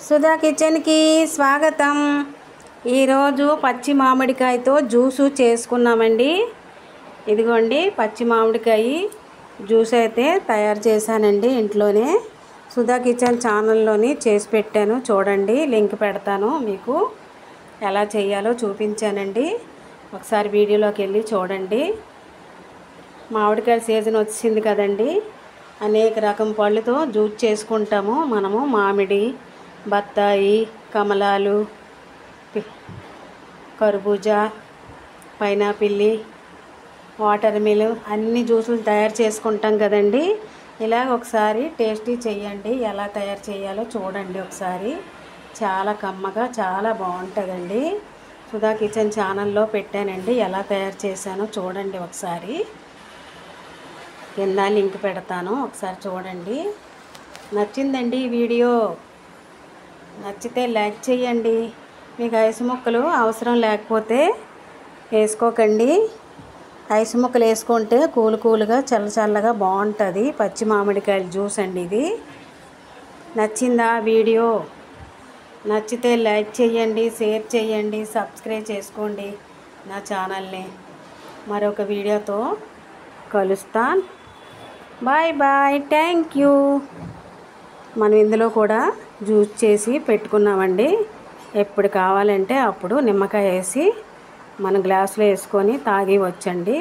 సుధా కిచెన్కి స్వాగతం. ఈరోజు పచ్చి మామిడికాయతో జ్యూసు చేసుకున్నామండి. ఇదిగోండి పచ్చి మామిడికాయ జ్యూస్ అయితే తయారు చేశానండి ఇంట్లోనే. సుధా కిచెన్ ఛానల్లోని చేసి పెట్టాను, చూడండి. లింక్ పెడతాను, మీకు ఎలా చేయాలో చూపించానండి. ఒకసారి వీడియోలోకి వెళ్ళి చూడండి. మామిడికాయ సీజన్ వచ్చింది కదండి, అనేక రకం పళ్ళతో జ్యూస్ చేసుకుంటాము మనము. మామిడి, బత్తాయి, కమలాలు, కర్బూజా, పైనాపిల్, వాటర్ మిలన్ అన్ని జ్యూసులు తయారు చేసుకుంటాం కదండి. ఇలా ఒకసారి టేస్టీ చేయండి. ఎలా తయారు చేయాలో చూడండి ఒకసారి. చాలా కమ్మగా చాలా బాగుంటుందండి. సుధా కిచెన్ ఛానల్లో పెట్టానండి, ఎలా తయారు చేశానో చూడండి ఒకసారి. కింద లింక్ పెడతాను, ఒకసారి చూడండి. నచ్చిందండి ఈ వీడియో? నచ్చితే లైక్ చేయండి. మీకు ఐసు ముక్కలు అవసరం లేకపోతే వేసుకోకండి. ఐసు ముక్కలు వేసుకుంటే కూలుగా చల్లగా బాగుంటుంది. పచ్చి మామిడికాయల జ్యూస్ అండి ఇది. నచ్చిందా వీడియో? నచ్చితే లైక్ చేయండి, షేర్ చేయండి, సబ్స్క్రైబ్ చేసుకోండి నా ఛానల్ని. మరొక వీడియోతో కలుస్తాను. Bye bye, thank you. మనం ఇందులో కూడా జ్యూస్ చేసి పెట్టుకున్నామండి. ఎప్పుడు కావాలంటే అప్పుడు నిమ్మకాయ వేసి మన గ్లాసులో వేసుకొని తాగి వచ్చండి.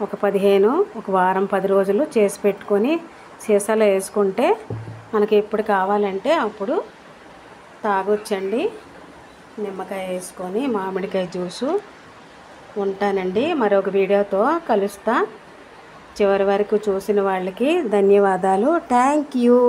ఒక వారం 10 రోజులు చేసి పెట్టుకొని సీసాలో వేసుకుంటే మనకి ఎప్పుడు కావాలంటే అప్పుడు తాగొచ్చండి. నిమ్మకాయ వేసుకొని మామిడికాయ జ్యూసు. ఉంటానండి, మరొక వీడియోతో కలుస్తా. చివరి వరకు చూసిన వాళ్ళకి ధన్యవాదాలు. Thank you.